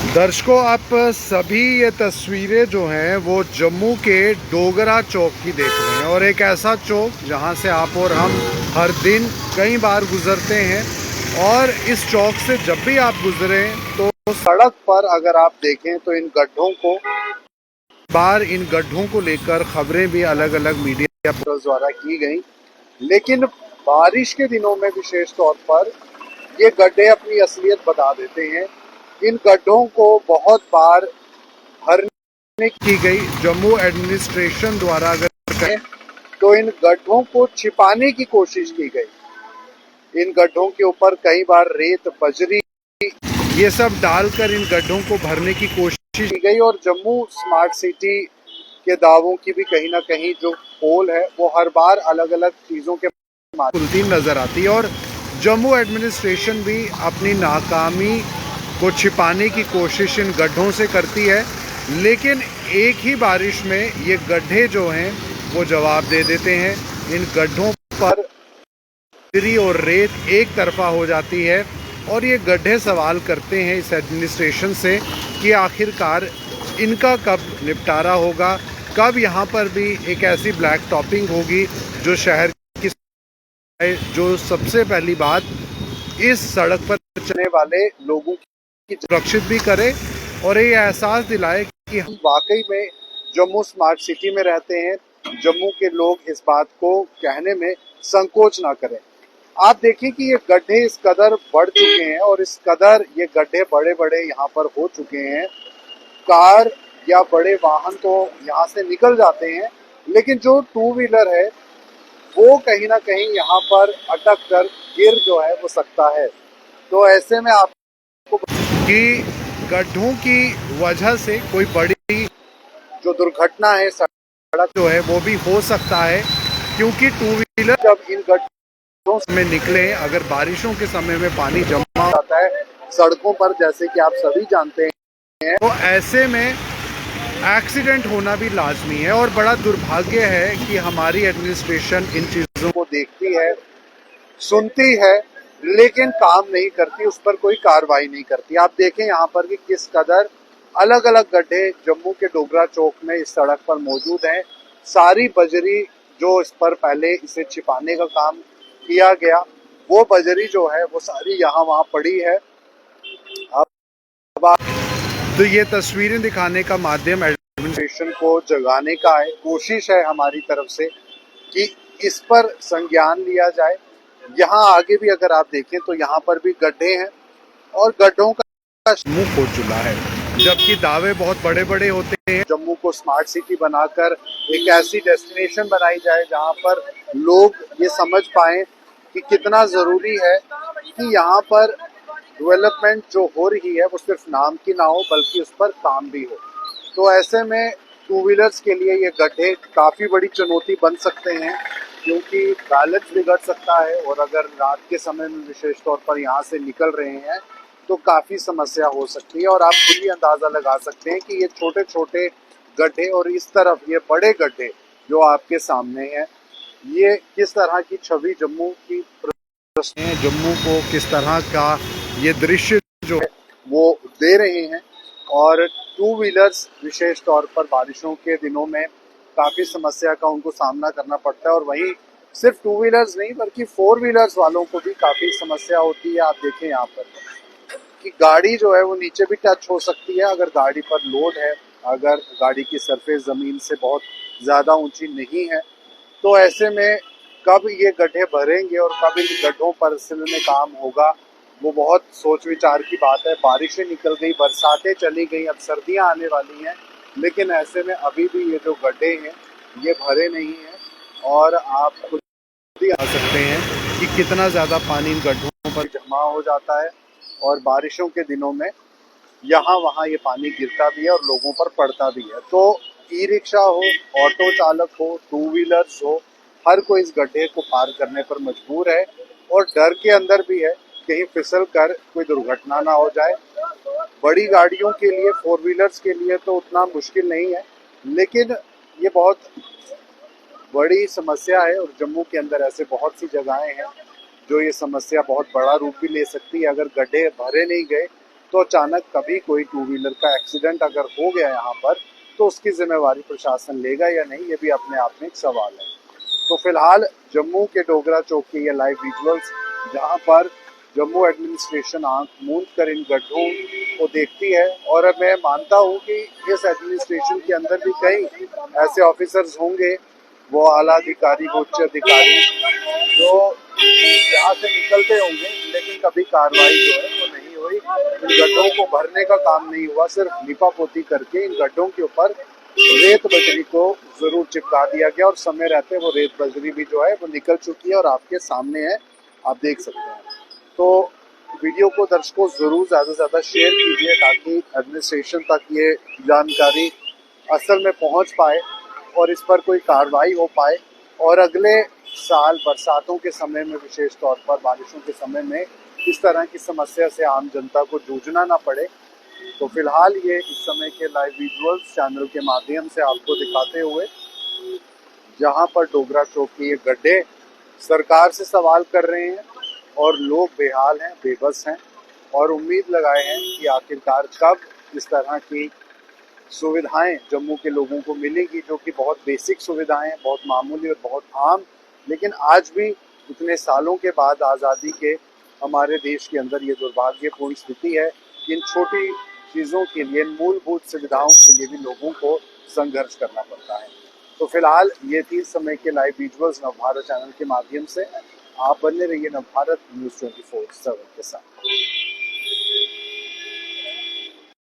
दर्शकों, आप सभी ये तस्वीरें जो हैं वो जम्मू के डोगरा चौक की देख रहे हैं, और एक ऐसा चौक जहां से आप और हम हर दिन कई बार गुजरते हैं। और इस चौक से जब भी आप गुजरें तो सड़क पर अगर आप देखें तो इन गड्ढों को लेकर खबरें भी अलग अलग मीडिया द्वारा की गई। लेकिन बारिश के दिनों में विशेष तौर पर ये गड्ढे अपनी असलियत बता देते हैं। इन गड्ढों को बहुत बार भरने की गई जम्मू एडमिनिस्ट्रेशन द्वारा अगर कहें तो इन गड्ढों को छिपाने की कोशिश की गई। इन गड्ढों के ऊपर कई बार रेत, बजरी ये सब डालकर इन गड्ढों को भरने की कोशिश की गई। और जम्मू स्मार्ट सिटी के दावों की भी कहीं ना कहीं जो पोल है वो हर बार अलग अलग चीजों के माध्यम नजर आती है। और जम्मू एडमिनिस्ट्रेशन भी अपनी नाकामी को छिपाने की कोशिश इन गड्ढों से करती है। लेकिन एक ही बारिश में ये गड्ढे जो हैं वो जवाब दे देते हैं। इन गड्ढों पर बजरी और रेत एक तरफा हो जाती है, और ये गड्ढे सवाल करते हैं इस एडमिनिस्ट्रेशन से कि आखिरकार इनका कब निपटारा होगा, कब यहाँ पर भी एक ऐसी ब्लैक टॉपिंग होगी जो शहर की, जो सबसे पहली बात इस सड़क पर चलने वाले लोगों की सुरक्षित भी करे और ये एहसास दिलाए कि हम वाकई में जम्मू स्मार्ट सिटी में रहते हैं। जम्मू के लोग इस बात को कहने में संकोच ना करें। आप देखिए कि ये गड्ढे इस कदर बढ़ चुके हैं, और इस कदर ये गड्ढे बड़े बड़े यहाँ पर हो चुके हैं, कार या बड़े वाहन तो यहाँ से निकल जाते हैं, लेकिन जो टू व्हीलर है वो कहीं ना कहीं यहाँ पर अटक कर गिर जो है वो सकता है। तो ऐसे में आपको कि गड्ढों की वजह से कोई बड़ी जो दुर्घटना है, सड़क जो है वो भी हो सकता है, क्योंकि टू व्हीलर जब इन गड्ढों में निकले, अगर बारिशों के समय में पानी जमा हो जाता है सड़कों पर, जैसे कि आप सभी जानते हैं, तो ऐसे में एक्सीडेंट होना भी लाजमी है। और बड़ा दुर्भाग्य है कि हमारी एडमिनिस्ट्रेशन इन चीज़ों को देखती है, सुनती है, लेकिन काम नहीं करती, उस पर कोई कार्रवाई नहीं करती। आप देखें यहाँ पर कि किस कदर अलग अलग गड्ढे जम्मू के डोगरा चौक में इस सड़क पर मौजूद हैं। सारी बजरी जो इस पर पहले इसे छिपाने का काम किया गया, वो बजरी जो है वो सारी यहाँ वहाँ पड़ी है। अब तो ये तस्वीरें दिखाने का माध्यम एडमिनिस्ट्रेशन को जगाने का है, कोशिश है हमारी तरफ से कि इस पर संज्ञान लिया जाए। यहाँ आगे भी अगर आप देखें तो यहाँ पर भी गड्ढे हैं, और गड्ढों का मुंह खोल चुका है, जबकि दावे बहुत बड़े बड़े होते हैं। जम्मू को स्मार्ट सिटी बनाकर एक ऐसी डेस्टिनेशन बनाई जाए जहाँ पर लोग ये समझ पाए कि कितना जरूरी है कि यहाँ पर डेवलपमेंट जो हो रही है वो सिर्फ नाम की ना हो, बल्कि उस पर काम भी हो। तो ऐसे में टू व्हीलर्स के लिए ये गड्ढे काफ़ी बड़ी चुनौती बन सकते हैं, क्योंकि बैलेंस बिगड़ सकता है, और अगर रात के समय में विशेष तौर पर यहाँ से निकल रहे हैं तो काफ़ी समस्या हो सकती है। और आप खुद ही अंदाज़ा लगा सकते हैं कि ये छोटे छोटे गड्ढे और इस तरफ ये बड़े गड्ढे जो आपके सामने हैं, ये किस तरह की छवि जम्मू की, जम्मू को किस तरह का ये दृश्य जो है वो दे रहे हैं। और टू व्हीलर्स विशेष तौर पर बारिशों के दिनों में काफ़ी समस्या का उनको सामना करना पड़ता है, और वहीं सिर्फ टू व्हीलर्स नहीं बल्कि फोर व्हीलर्स वालों को भी काफ़ी समस्या होती है। आप देखें यहाँ पर कि गाड़ी जो है वो नीचे भी टच हो सकती है अगर गाड़ी पर लोड है, अगर गाड़ी की सरफेस ज़मीन से बहुत ज़्यादा ऊंची नहीं है। तो ऐसे में कब ये गड्ढे भरेंगे और कब इन गड्ढों पर असल में काम होगा, वो बहुत सोच विचार की बात है। बारिशें निकल गई, बरसातें चली गई, अब सर्दियां आने वाली हैं, लेकिन ऐसे में अभी भी ये जो गड्ढे हैं ये भरे नहीं हैं। और आप खुद भी आ सकते हैं कि कितना ज़्यादा पानी इन गड्ढों पर जमा हो जाता है, और बारिशों के दिनों में यहाँ वहाँ ये पानी गिरता भी है और लोगों पर पड़ता भी है। तो ई रिक्शा हो, ऑटो चालक हो, टू व्हीलर्स हो, हर कोई इस गड्ढे को पार करने पर मजबूर है, और डर के अंदर भी है कहीं फिसल कर कोई दुर्घटना ना हो जाए। बड़ी गाड़ियों के लिए, फोर व्हीलर्स के लिए तो उतना मुश्किल नहीं है, लेकिन ये बहुत बड़ी समस्या है। और जम्मू के अंदर ऐसे बहुत सी जगहें हैं जो ये समस्या बहुत बड़ा रूप भी ले सकती है। अगर गड्ढे भरे नहीं गए तो अचानक कभी कोई टू व्हीलर का एक्सीडेंट अगर हो गया यहाँ पर तो उसकी जिम्मेवारी प्रशासन लेगा या नहीं, ये भी अपने आप में एक सवाल है। तो फिलहाल जम्मू के डोगरा चौक के ये लाइव विजुअल्स, जहाँ पर जम्मू एडमिनिस्ट्रेशन आंख मूंद कर इन गड्ढों को देखती है, और मैं मानता हूँ कि इस एडमिनिस्ट्रेशन के अंदर भी कई ऐसे ऑफिसर्स होंगे, वो आला अधिकारी, उच्च अधिकारी, जो यहाँ से निकलते होंगे, लेकिन कभी कार्रवाई जो है वो नहीं हुई। इन गड्ढों को भरने का काम नहीं हुआ, सिर्फ लिपापोती करके इन गड्ढों के ऊपर रेत बजरी को जरूर चिपका दिया गया, और समय रहते वो रेत बजरी भी जो है वो निकल चुकी है और आपके सामने है, आप देख सकते हैं। तो वीडियो को दर्शकों जरूर ज्यादा से ज्यादा शेयर कीजिए, ताकि एडमिनिस्ट्रेशन तक ये जानकारी असल में पहुंच पाए और इस पर कोई कार्रवाई हो पाए, और अगले साल बरसातों के समय में, विशेष तौर पर बारिशों के समय में, इस तरह की समस्या से आम जनता को जूझना ना पड़े। तो फिलहाल ये इस समय के लाइव विजुअल्स चैनल के माध्यम से आपको दिखाते हुए, जहां पर डोगरा चौक के ये गड्ढे सरकार से सवाल कर रहे हैं और लोग बेहाल हैं, बेबस हैं, और उम्मीद लगाए हैं कि आखिरकार कब इस तरह की सुविधाएं जम्मू के लोगों को मिलेगी, जो कि बहुत बेसिक सुविधाएं, बहुत मामूली और बहुत आम, लेकिन आज भी इतने सालों के बाद आज़ादी के हमारे देश के अंदर ये दुर्भाग्यपूर्ण स्थिति है कि इन छोटी चीज़ों के लिए, मूलभूत सुविधाओं के लिए भी लोगों को संघर्ष करना पड़ता है। तो फिलहाल ये थी इस समय के लाइव विजुअल्स नवभारत चैनल के माध्यम से। आप बने रहिए नवभारत न्यूज़ 24/7 के साथ।